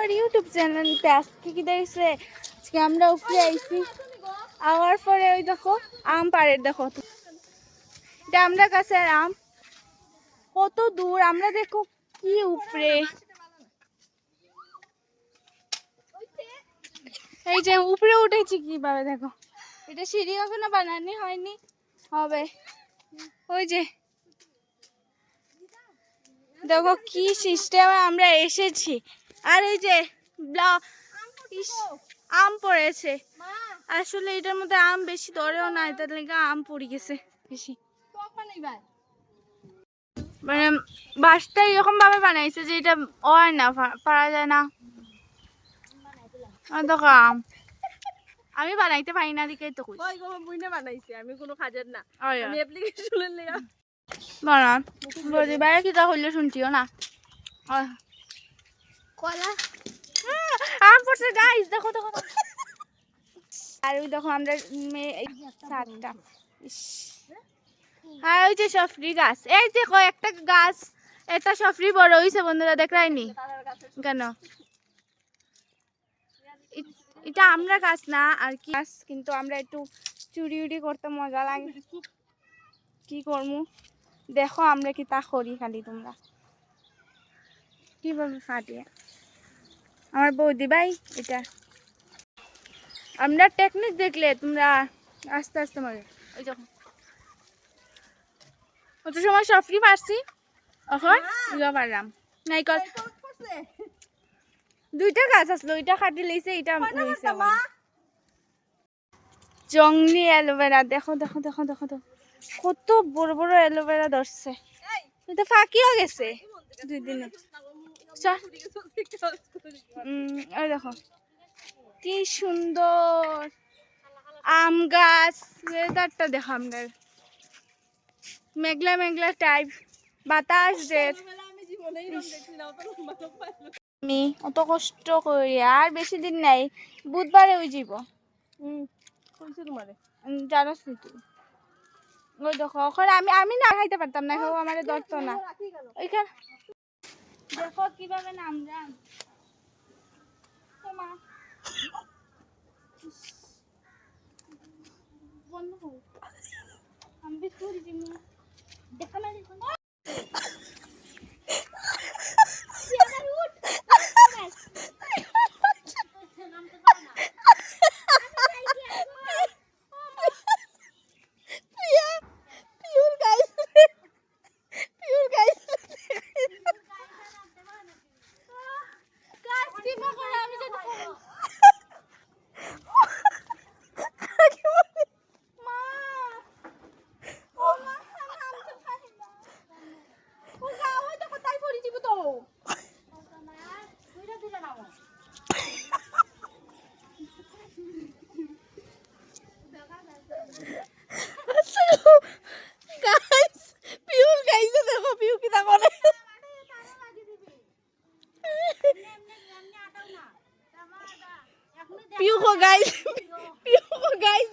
আমার ইউটিউব চ্যানেলটা আজকে কি দেখছে আজকে আমরা উপরে আইছি আওয়ার পরে ওই দেখো আম পাড়ের দেখো এটা আমরা কাছে আম কত দূর আমরা দেখো কি উপরে এই যে উপরে উঠেছি কিভাবে দেখো এটা সিঁড়ি এখনো বানানি হয়নি হবে ওই যে দেখো কি সিস্টেমে আমরা এসেছি আর এই যে আম পড়েছে আসলে এটার মধ্যে আম বেশি ধরেও না এটার লেগে আম পড়ে গেছে বেশি মানে বাসটা এরকম ভাবে বানাইছে যে এটা হয় না পারা যায় না দেখো আম আমি বানাইতে পারি না দিকেই তো কই বুইনা বানাইছি আমি কোনো কাজের না আমি অ্যাপ্লিকেশনের লাগা বানান বলি বাইরে কি তা হইলো শুনছিও না কলা আম পড়ছে গাইস দেখো দেখো আর ওই দেখো আমরা সাতটা হ্যাঁ ওই যে সফরি গাছ এই যে কয়েকটা গাছ একটা সফরি বড় হইছে বন্ধুরা দেখায়নি কেন এটা আমরা গাছ না আর কি গাছ কিন্তু আমরা একটু চুরি উড়ি করতে মজা লাগে কি করবো দেখো আমরা কি তা করি খালি তোমরা কিভাবে ফাটিয়ে আমার বৌদি ভাই এটা আমরা টেকনিক দেখলে তোমরা আস্তে আস্তে মারে ওই যখন অত সময় সফরি পারছি এখন ইয়া পারলাম নাইকল দুইটা গাছ আসলো ওইটা কাটি লইছে এটা লইছে জংলি অ্যালোভেরা দেখো দেখো দেখো দেখো তো কত বড় বড় অ্যালোভেরা ধরছে এটা ফাঁকিও গেছে দুই দিনে ওই দেখো কি সুন্দর আম গাছ ওয়েদারটা দেখো আমরা মেঘলা মেঘলা টাইপ বাতাস দের আমি অত কষ্ট করি আর বেশি দিন নাই বুধবারে ওই যাব জানোস নি তুই ওই দেখো ওখানে আমি না খাইতে পারতাম না কেউ আমার ধরতো না ওইখানে দেখো কিভাবে নামরা আমি তুই দিব দেখা না দেখো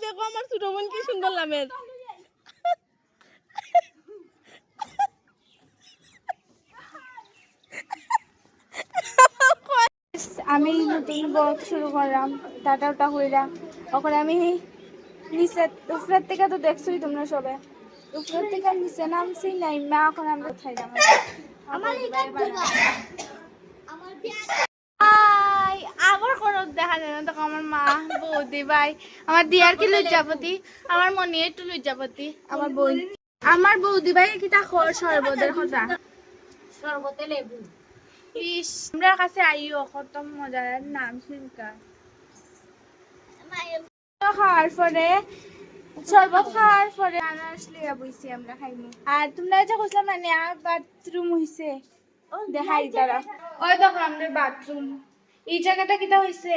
দেখো আমার ছোট বোন কি সুন্দর লামের আমি নতুন ব্লগ শুরু করলাম টাটা ওটা হইলাম ওখানে আমি নিচে উপরের থেকে তো দেখছোই তোমরা সবে উপরের থেকে নিচে নামছি নাই মা এখন আমরা কোথায় যাবো আবার কোনো দেখা যায় না তখন আমার মা বৌদি ভাই আমার দিয়ার কি লজ্জাপতি আমার মনে একটু লজ্জাপতি আমার বোন আমার বৌদি ভাই কি তা শরবতের কথা শরবতে লেবু ইস আমরা কাছে আইও কত মজার নাম শুনকা খাওয়ার পরে শরবত খাওয়ার পরে আনারস লিয়া বইছি আমরা খাইমু আর তোমরা যে কইছিলাম মানে বাথরুম হইছে দেখাই তারা ওই দেখো আমাদের বাথরুম এই জায়গাটা কিটা হইছে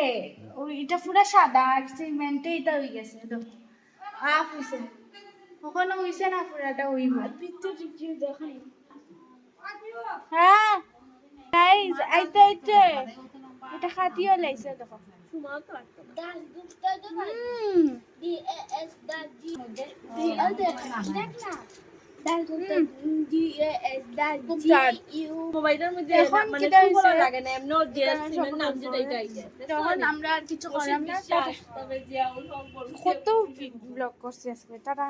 এটা পুরো সাদা আর সিমেন্টে এটা হই গেছে দেখো আফ হইছে ওখানে হইছে না পুরাটা হইব ভিতরে কি দেখাই হ্যাঁ গাইস আইতে আইতে এটা খাটিও লাইছে দেখো খুব জাত। মোবাইলের মধ্যে এখন মানে কিটা খুব ভালো হইছে? লাগে না এমনি ওর যে সিমের নাম যেটা এটা আইছে তখন আমরা আর কিছু করলাম না, তবে জিয়াউল হক বলছে কত ব্লগ করছি আজকে, টাটা।